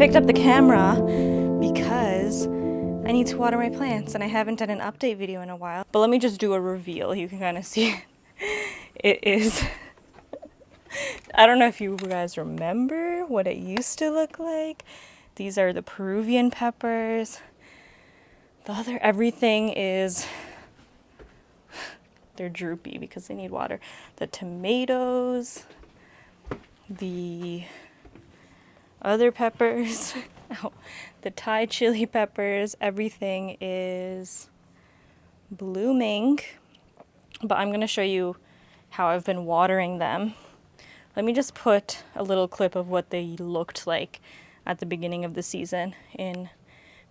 picked up the camera because I need to water my plants and I haven't done an update video in a while. But let me just do a reveal. You can kind of see it. It is, I don't know if you guys remember what it used to look like. These are the Peruvian peppers. Everything is, they're droopy because they need water. The tomatoes, the other peppers, the Thai chili peppers, everything is blooming. But I'm gonna show you how I've been watering them. Let me just put a little clip of what they looked like at the beginning of the season in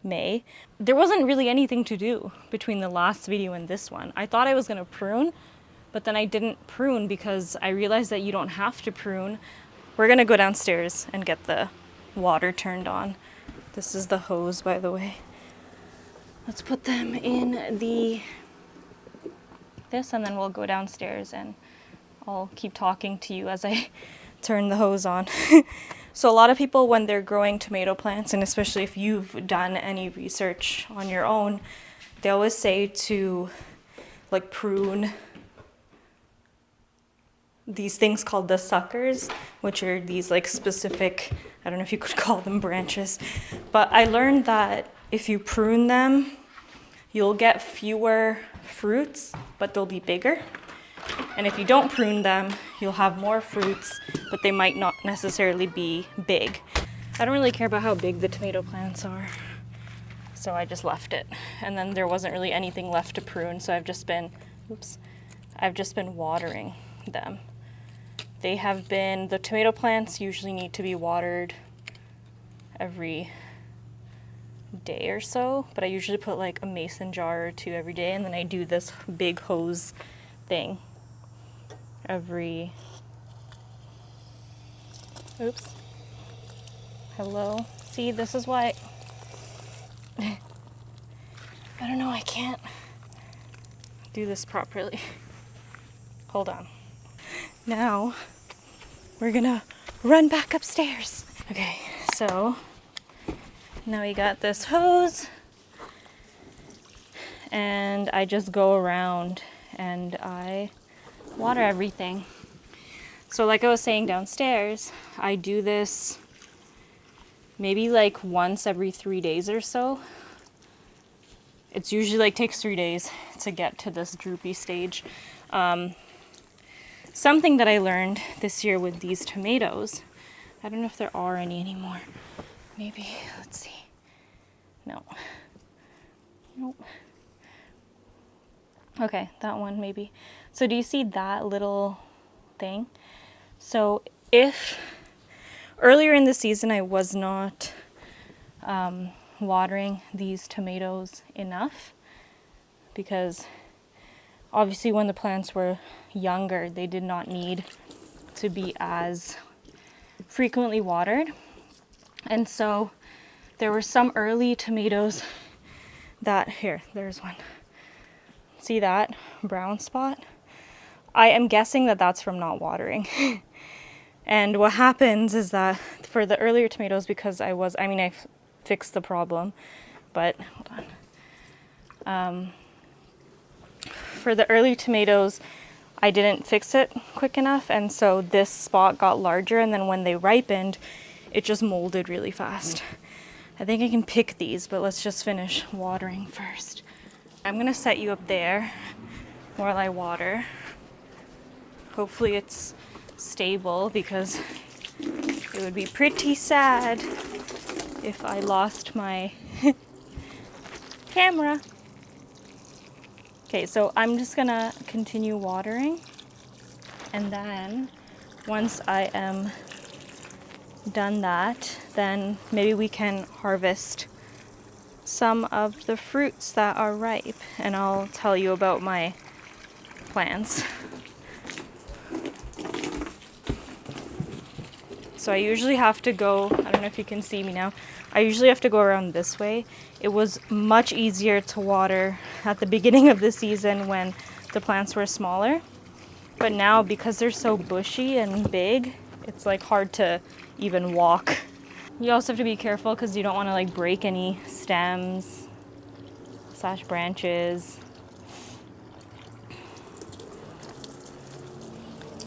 May. There wasn't really anything to do between the last video and this one. I thought I was gonna prune, but then I didn't prune because I realized that you don't have to prune. We're gonna go downstairs and get the water turned on. This is the hose, by the way. Let's put them in this and then we'll go downstairs and I'll keep talking to you as I turn the hose on. So a lot of people, when they're growing tomato plants, and especially if you've done any research on your own, they always say to like prune these things called the suckers, which are these like specific, I don't know if you could call them branches, but I learned that if you prune them, you'll get fewer fruits, but they'll be bigger. And if you don't prune them, you'll have more fruits, but they might not necessarily be big. I don't really care about how big the tomato plants are, so I just left it. And then there wasn't really anything left to prune, so I've just been watering them. The tomato plants usually need to be watered every day or so, but I usually put like a mason jar or two every day, and then I do this big hose thing hello. See, this is why I don't know, I can't do this properly. Hold on. Now we're gonna run back upstairs. Okay, so now we got this hose and I just go around and I water everything. So like I was saying downstairs, I do this maybe like once every 3 days or so. It's usually like takes 3 days to get to this droopy stage. Something that I learned this year with these tomatoes, I don't know if there are any anymore. Maybe, let's see. Nope. Okay, that one maybe. So do you see that little thing? So if earlier in the season I was not watering these tomatoes enough, because obviously when the plants were younger, they did not need to be as frequently watered. And so there were some early tomatoes that, there's one. See that brown spot? I am guessing that that's from not watering. And what happens is that for the earlier tomatoes, because I fixed the problem, but hold on. For the early tomatoes, I didn't fix it quick enough, and so this spot got larger, and then when they ripened, it just molded really fast. I think I can pick these, but let's just finish watering first. I'm gonna set you up there while I water. Hopefully it's stable, because it would be pretty sad if I lost my camera. Okay, so I'm just gonna continue watering, and then once I am done that, then maybe we can harvest some of the fruits that are ripe, and I'll tell you about my plans. So I usually have to go, I don't know if you can see me now, I usually have to go around this way. It was much easier to water at the beginning of the season when the plants were smaller, but now because they're so bushy and big, it's like hard to even walk. You also have to be careful because you don't want to like break any stems / branches.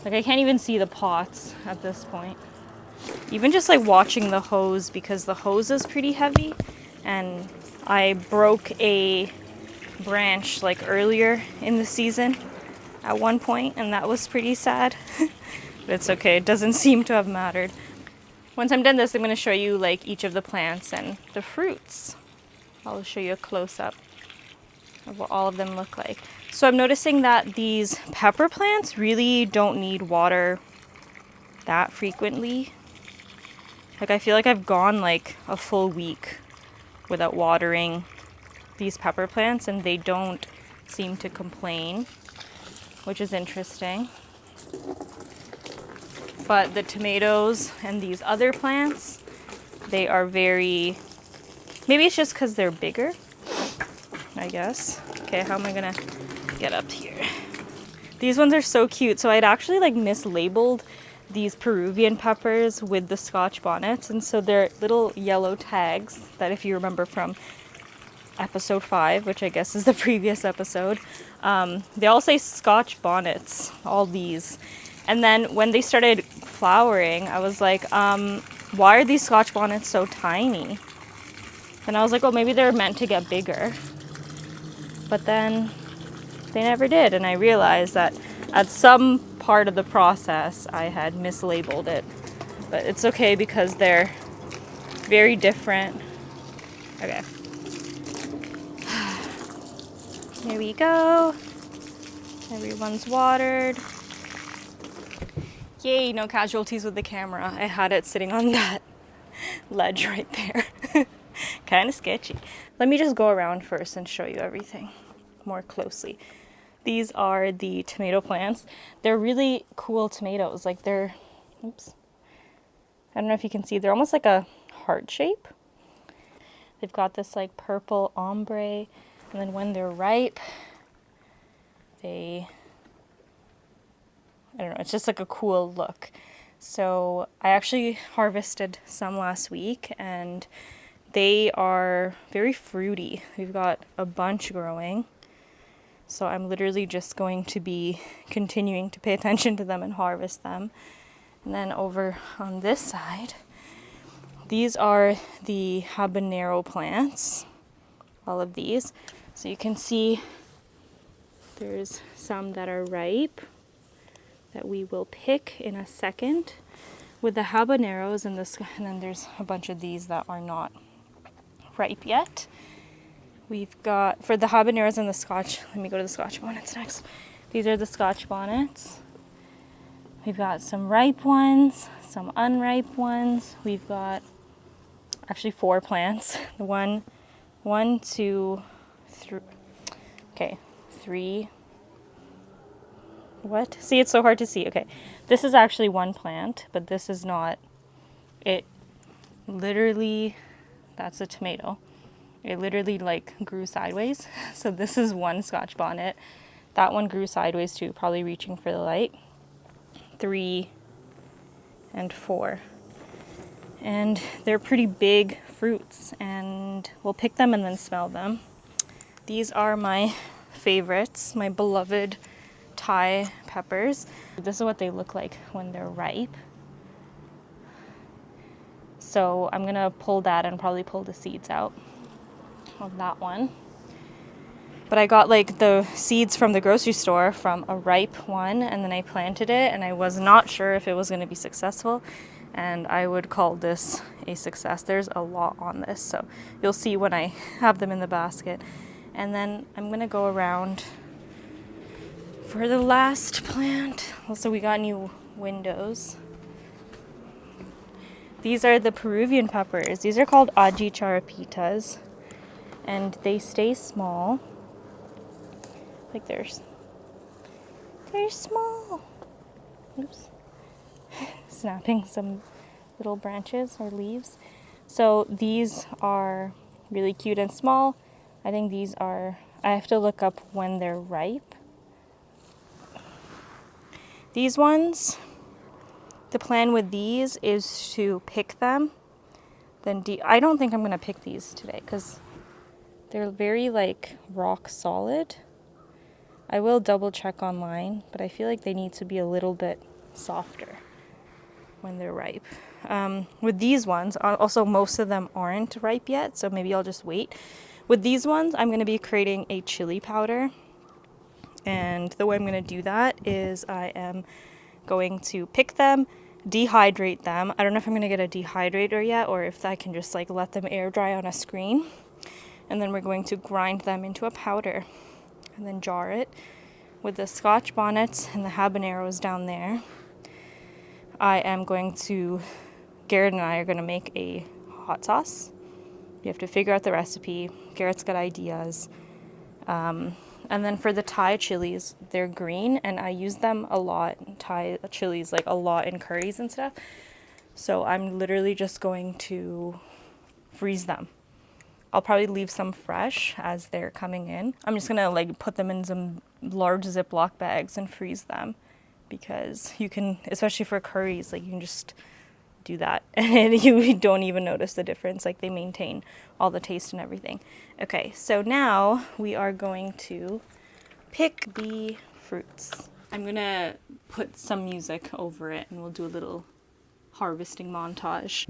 Like I can't even see the pots at this point. Even just like watching the hose, because the hose is pretty heavy, and I broke a branch like earlier in the season at one point, and that was pretty sad. But it's okay, it doesn't seem to have mattered. Once I'm done this, I'm going to show you like each of the plants and the fruits. I'll show you a close-up of what all of them look like. So I'm noticing that these pepper plants really don't need water that frequently. Like I feel like I've gone like a full week without watering these pepper plants and they don't seem to complain, which is interesting. But the tomatoes and these other plants, they are very, maybe it's just because they're bigger, I guess. Okay, how am I gonna get up here? These ones are so cute. So I'd actually like mislabeled these Peruvian peppers with the Scotch bonnets, and so they're little yellow tags that, if you remember from episode 5, which I guess is the previous episode, they all say Scotch bonnets, all these. And then when they started flowering, I was like, why are these Scotch bonnets so tiny? And I was like, well, maybe they're meant to get bigger. But then they never did, and I realized that at some part of the process I had mislabeled it. But it's okay because they're very different. Okay. Here we go. Everyone's watered. Yay, no casualties with the camera. I had it sitting on that ledge right there. Kind of sketchy. Let me just go around first and show you everything more closely. These are the tomato plants. They're really cool tomatoes. Like they're, oops. I don't know if you can see, they're almost like a heart shape. They've got this like purple ombre, and then when they're ripe, I don't know, it's just like a cool look. So I actually harvested some last week and they are very fruity. We've got a bunch growing. So I'm literally just going to be continuing to pay attention to them and harvest them. And then over on this side, these are the habanero plants, all of these. So you can see there's some that are ripe that we will pick in a second with the habaneros, and then there's a bunch of these that are not ripe yet. We've got, for the habaneros and the Scotch, let me go to the Scotch bonnets next. These are the Scotch bonnets. We've got some ripe ones, some unripe ones. We've got actually 4 plants. One, 2, 3. Okay, 3. What? See, it's so hard to see. Okay, this is actually 1 plant, but this is not. It literally, that's a tomato. It literally like grew sideways. So this is 1 Scotch bonnet. That one grew sideways too, probably reaching for the light. 3 and 4. And they're pretty big fruits, and we'll pick them and then smell them. These are my favorites, my beloved Thai peppers. This is what they look like when they're ripe. So I'm gonna pull that and probably pull the seeds out of that one. But I got like the seeds from the grocery store from a ripe one, and then I planted it, and I was not sure if it was going to be successful, and I would call this a success. There's a lot on this, so you'll see when I have them in the basket. And then I'm going to go around for the last plant. Also, we got new windows. These are the Peruvian peppers. These are called aji charapitas, and they stay small. Like they're small. Oops. Snapping some little branches or leaves. So these are really cute and small. I think these are, I have to look up when they're ripe. These ones, the plan with these is to pick them Then D, I don't think I'm gonna pick these today because they're very like rock solid. I will double check online, but I feel like they need to be a little bit softer when they're ripe. With these ones, also most of them aren't ripe yet, so maybe I'll just wait. With these ones, I'm going to be creating a chili powder. And the way I'm going to do that is I am going to pick them, dehydrate them. I don't know if I'm going to get a dehydrator yet or if I can just like let them air dry on a screen. And then we're going to grind them into a powder and then jar it with the Scotch bonnets and the habaneros down there. I am going to, Garrett and I are going to make a hot sauce. You have to figure out the recipe. Garrett's got ideas. And then for the Thai chilies, they're green and I use them a lot. Thai chilies like a lot in curries and stuff. So I'm literally just going to freeze them. I'll probably leave some fresh as they're coming in. I'm just gonna like put them in some large Ziploc bags and freeze them because you can, especially for curries, like you can just do that and you don't even notice the difference. Like they maintain all the taste and everything. Okay, so now we are going to pick the fruits. I'm gonna put some music over it and we'll do a little harvesting montage.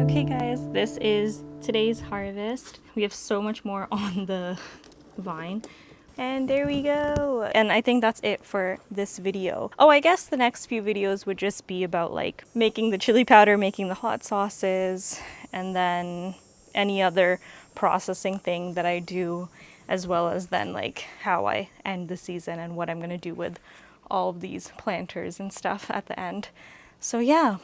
Okay guys, this is today's harvest. We have so much more on the vine. And there we go. And I think that's it for this video. Oh, I guess the next few videos would just be about like making the chili powder, making the hot sauces, and then any other processing thing that I do, as well as then like how I end the season and what I'm gonna do with all of these planters and stuff at the end. So yeah.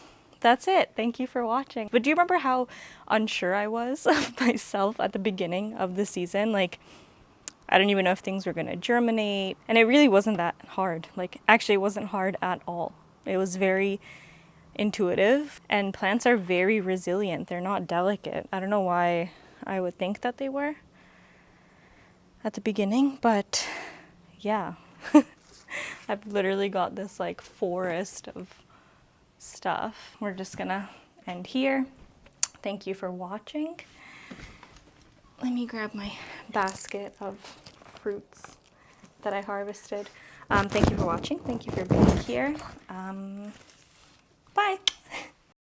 That's it. Thank you for watching. But do you remember how unsure I was of myself at the beginning of the season? Like, I don't even know if things were gonna germinate. And it really wasn't that hard. Like, actually, it wasn't hard at all. It was very intuitive. And plants are very resilient. They're not delicate. I don't know why I would think that they were at the beginning. But, yeah. I've literally got this, like, forest of stuff. We're just gonna end here. Thank you for watching. Let me grab my basket of fruits that I harvested. Thank you for watching. Thank you for being here. Bye.